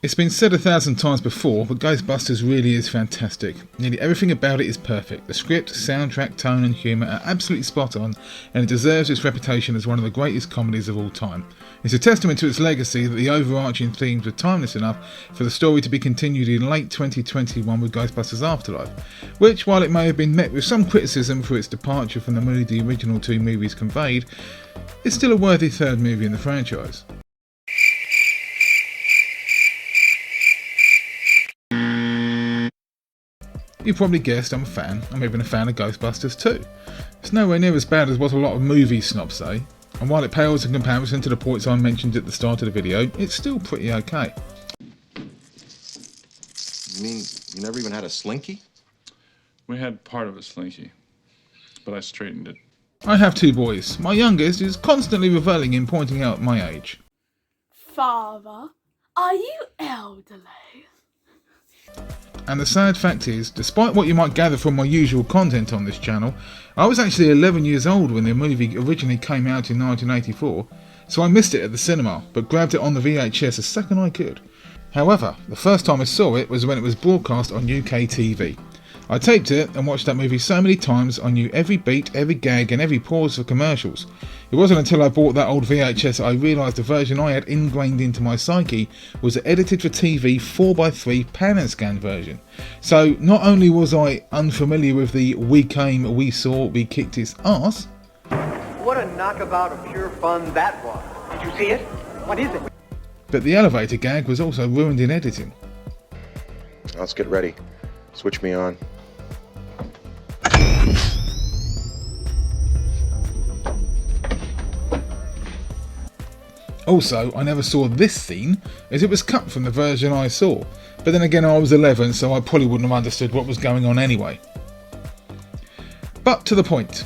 It's been said 1,000 times before, but Ghostbusters really is fantastic. Nearly everything about it is perfect. The script, soundtrack, tone and humour are absolutely spot on, and it deserves its reputation as one of the greatest comedies of all time. It's a testament to its legacy that the overarching themes were timeless enough for the story to be continued in late 2021 with Ghostbusters Afterlife, which, while it may have been met with some criticism for its departure from the mood the original two movies conveyed, is still a worthy third movie in the franchise. You probably guessed I'm a fan. I'm even a fan of Ghostbusters too. It's nowhere near as bad as what a lot of movie snobs say, and while it pales in comparison to the points I mentioned at the start of the video, it's still pretty okay. You mean you never even had a slinky? We had part of a slinky, but I straightened it. I have two boys. My youngest is constantly reveling in pointing out my age. Father, are you elderly? And the sad fact is, despite what you might gather from my usual content on this channel, I was actually 11 years old when the movie originally came out in 1984, so I missed it at the cinema, but grabbed it on the VHS the second I could. However, the first time I saw it was when it was broadcast on UK TV. I taped it and watched that movie so many times I knew every beat, every gag and every pause for commercials. It wasn't until I bought that old VHS that I realised the version I had ingrained into my psyche was the edited for TV 4x3 pan and scan version. So not only was I unfamiliar with the "we came, we saw, we kicked his ass," What a knockabout of pure fun that was. Did you see it? What is it? but the elevator gag was also ruined in editing. Let's get ready. Switch me on. Also, I never saw this scene as it was cut from the version I saw, but then again I was 11 so I probably wouldn't have understood what was going on anyway. But to the point,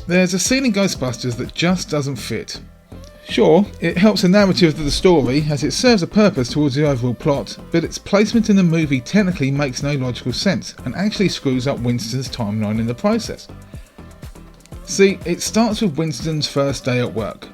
there's a scene in Ghostbusters that just doesn't fit. Sure, it helps the narrative of the story as it serves a purpose towards the overall plot, but its placement in the movie technically makes no logical sense and actually screws up Winston's timeline in the process. See, it starts with Winston's first day at work.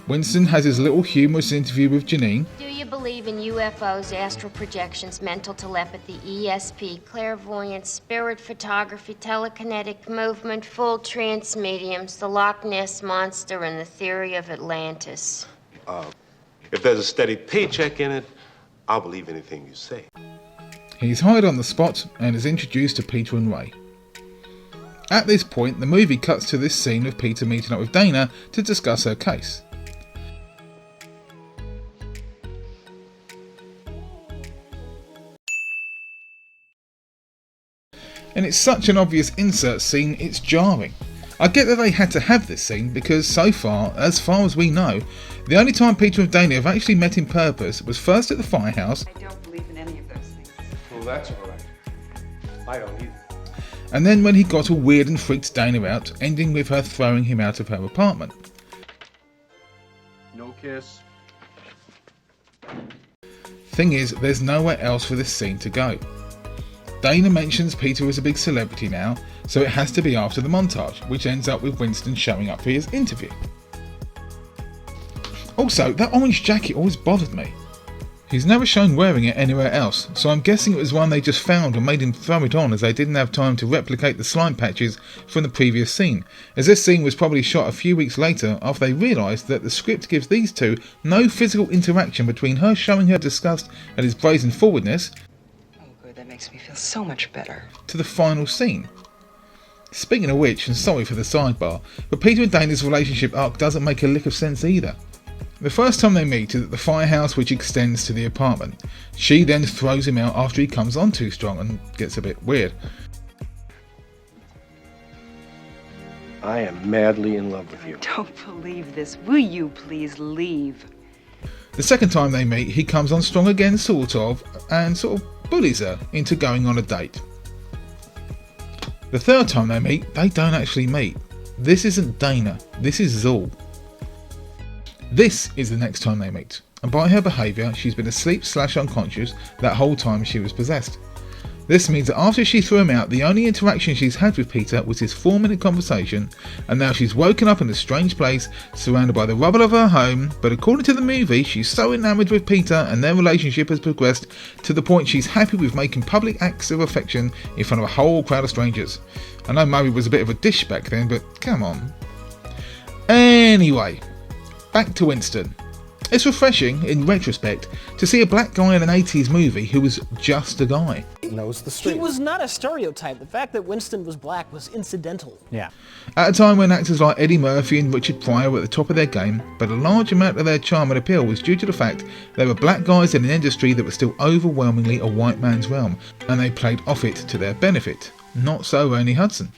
Winston has his little humorous interview with Janine. Do you believe in UFOs, astral projections, mental telepathy, ESP, clairvoyance, spirit photography, telekinetic movement, full trance mediums, the Loch Ness Monster, and the theory of Atlantis? If there's a steady paycheck in it, I'll believe anything you say. He's hired on the spot and is introduced to Peter and Ray. At this point, the movie cuts to this scene of Peter meeting up with Dana to discuss her case. And it's such an obvious insert scene, it's jarring. I get that they had to have this scene because so far as we know, the only time Peter and Dana have actually met in purpose was first at the firehouse. I don't believe in any of those things. Well, that's all right. I don't either. And then when he got all weird and freaked Dana out, ending with her throwing him out of her apartment. No kiss. Thing is, there's nowhere else for this scene to go. Dana mentions Peter is a big celebrity now, so it has to be after the montage, which ends up with Winston showing up for his interview. Also, that orange jacket always bothered me. He's never shown wearing it anywhere else, so I'm guessing it was one they just found and made him throw it on as they didn't have time to replicate the slime patches from the previous scene, as this scene was probably shot a few weeks later after they realised that the script gives these two no physical interaction between her showing her disgust at his brazen forwardness. That makes me feel so much better. To the final scene. Speaking of which, and sorry for the sidebar, but Peter and Dana's relationship arc doesn't make a lick of sense either. The first time they meet is at the firehouse, which extends to the apartment. She then throws him out after he comes on too strong and gets a bit weird. I am madly in love with you. Don't believe this. Will you please leave? The second time they meet, he comes on strong again, and sort of bullies her into going on a date. The third time they meet, they don't actually meet. This isn't Dana, this is Zool. This is the next time they meet, and by her behaviour, she's been asleep/unconscious that whole time she was possessed. This means that after she threw him out, the only interaction she's had with Peter was his 4-minute conversation, and now she's woken up in a strange place, surrounded by the rubble of her home, but according to the movie, she's so enamoured with Peter and their relationship has progressed to the point she's happy with making public acts of affection in front of a whole crowd of strangers. I know Murray was a bit of a dish back then, but come on. Anyway, back to Winston. It's refreshing, in retrospect, to see a black guy in an 80s movie who was just a guy. Knows the street. He was not a stereotype. The fact that Winston was black was incidental. Yeah. At a time when actors like Eddie Murphy and Richard Pryor were at the top of their game, but a large amount of their charm and appeal was due to the fact they were black guys in an industry that was still overwhelmingly a white man's realm, and they played off it to their benefit. Not so Ernie Hudson.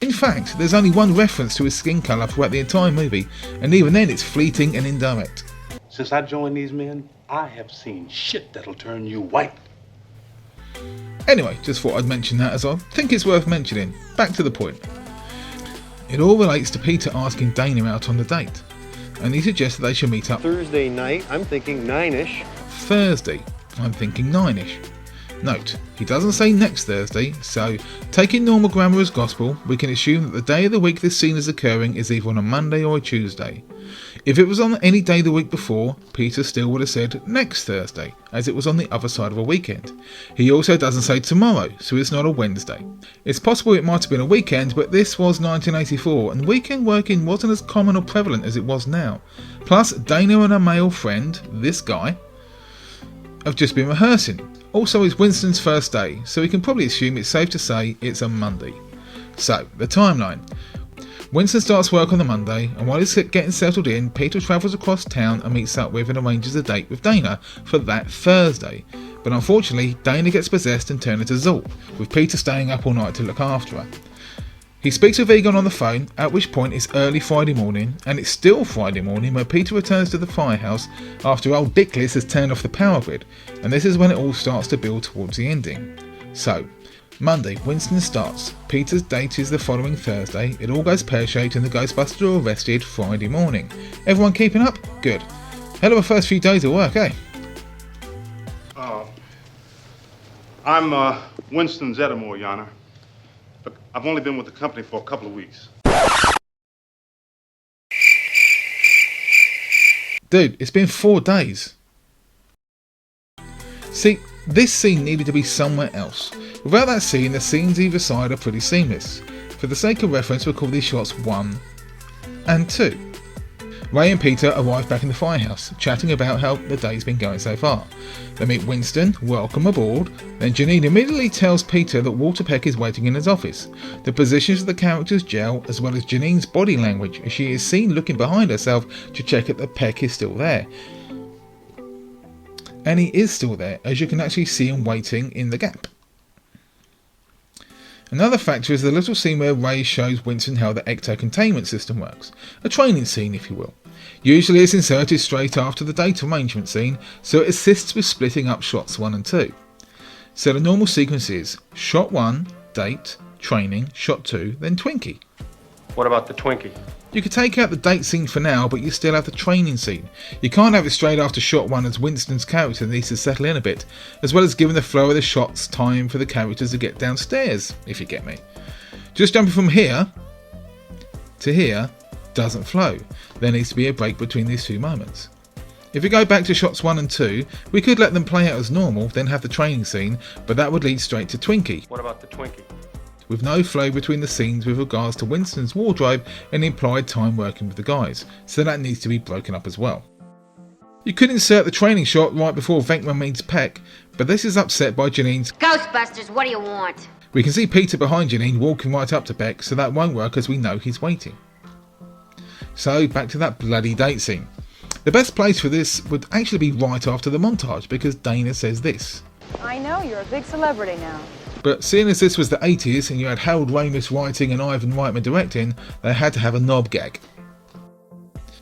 In fact, there's only one reference to his skin colour throughout the entire movie, and even then it's fleeting and indirect. Since I joined these men, I have seen shit that'll turn you white. Anyway, just thought I'd mention that as I think it's worth mentioning. Back to the point. It all relates to Peter asking Dana out on the date, and he suggests that they should meet up Thursday night, I'm thinking 9-ish. Thursday. I'm thinking 9-ish. Note, he doesn't say next Thursday, so taking normal grammar as gospel, we can assume that the day of the week this scene is occurring is either on a Monday or a Tuesday. If it was on any day the week before, Peter still would have said next Thursday, as it was on the other side of a weekend. He also doesn't say tomorrow, so it's not a Wednesday. It's possible it might have been a weekend, but this was 1984, and weekend working wasn't as common or prevalent as it was now. Plus, Dana and her male friend, this guy, have just been rehearsing. Also, it's Winston's first day, so we can probably assume it's safe to say it's a Monday. So, the timeline. Winston starts work on the Monday, and while he's getting settled in, Peter travels across town and meets up with and arranges a date with Dana for that Thursday. But unfortunately, Dana gets possessed and turned into Zork, with Peter staying up all night to look after her. He speaks with Egon on the phone, at which point it's early Friday morning, and it's still Friday morning where Peter returns to the firehouse after old Dickless has turned off the power grid, and this is when it all starts to build towards the ending. So, Monday, Winston starts. Peter's date is the following Thursday. It all goes pear-shaped and the Ghostbusters are arrested Friday morning. Everyone keeping up? Good. Hell of a first few days of work, eh? I'm Winston Zeddemore, Your Honor. But I've only been with the company for a couple of weeks. Dude, it's been 4 days. See, this scene needed to be somewhere else. Without that scene, the scenes either side are pretty seamless. For the sake of reference, we'll call these shots 1 and 2. Ray and Peter arrive back in the firehouse, chatting about how the day's been going so far. They meet Winston, welcome aboard, then Janine immediately tells Peter that Walter Peck is waiting in his office. The positions of the characters gel, as well as Janine's body language, as she is seen looking behind herself to check that Peck is still there. And he is still there, as you can actually see him waiting in the gap. Another factor is the little scene where Ray shows Winston how the ecto containment system works. A training scene, if you will. Usually it's inserted straight after the date arrangement scene, so it assists with splitting up shots 1 and 2. So the normal sequence is shot 1, date, training, shot 2, then Twinkie. What about the Twinkie? You could take out the date scene for now, but you still have the training scene. You can't have it straight after shot 1 as Winston's character needs to settle in a bit, as well as giving the flow of the shots time for the characters to get downstairs, if you get me. Just jumping from here to here doesn't flow. There needs to be a break between these 2 moments. If we go back to shots 1 and 2, we could let them play out as normal, then have the training scene, but that would lead straight to Twinkie. What about the Twinkie? With no flow between the scenes with regards to Winston's wardrobe and the implied time working with the guys, so that needs to be broken up as well. You could insert the training shot right before Venkman meets Peck, but this is upset by Janine's Ghostbusters, what do you want? We can see Peter behind Janine walking right up to Peck, so that won't work as we know he's waiting. So back to that bloody date scene. The best place for this would actually be right after the montage, because Dana says this. I know, you're a big celebrity now. But seeing as this was the 80s and you had Harold Ramis writing and Ivan Reitman directing, they had to have a knob gag.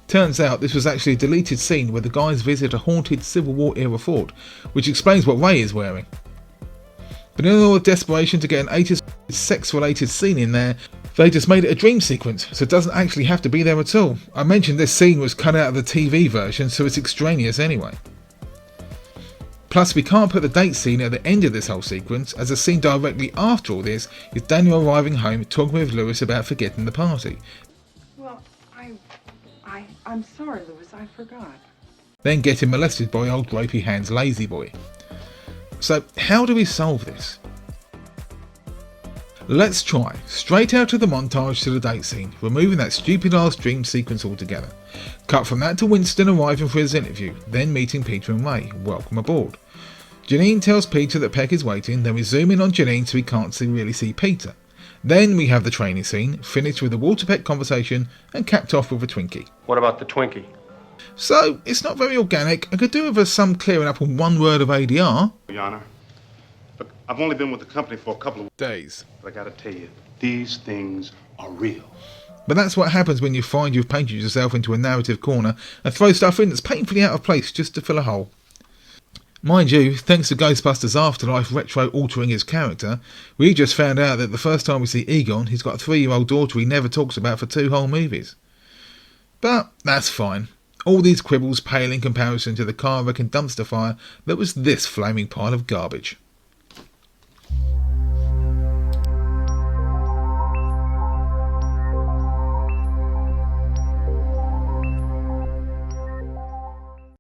Turns out this was actually a deleted scene where the guys visit a haunted Civil War era fort, which explains what Ray is wearing. But in all the desperation to get an 80s sex related scene in there, they just made it a dream sequence, so it doesn't actually have to be there at all. I mentioned this scene was cut out of the TV version, so it's extraneous anyway. Plus, we can't put the date scene at the end of this whole sequence, as the scene directly after all this is Daniel arriving home talking with Lewis about forgetting the party. Well, I'm sorry, Lewis, I forgot. Then getting molested by old gropey hands lazy boy. So how do we solve this? Let's try. Straight out of the montage to the date scene, removing that stupid ass dream sequence altogether. Cut from that to Winston arriving for his interview, then meeting Peter and Ray. Welcome aboard. Janine tells Peter that Peck is waiting, then we zoom in on Janine so we can't really see Peter. Then we have the training scene, finished with the Walter Peck conversation and capped off with a Twinkie. What about the Twinkie? So, it's not very organic. I could do with some clearing up on one word of ADR. Your Honor. Look, I've only been with the company for a couple of days. But I gotta tell you, these things are real. But that's what happens when you find you've painted yourself into a narrative corner and throw stuff in that's painfully out of place just to fill a hole. Mind you, thanks to Ghostbusters Afterlife retro altering his character, we just found out that the first time we see Egon, he's got a 3-year-old daughter he never talks about for 2 whole movies. But that's fine. All these quibbles pale in comparison to the car wreck and dumpster fire that was this flaming pile of garbage.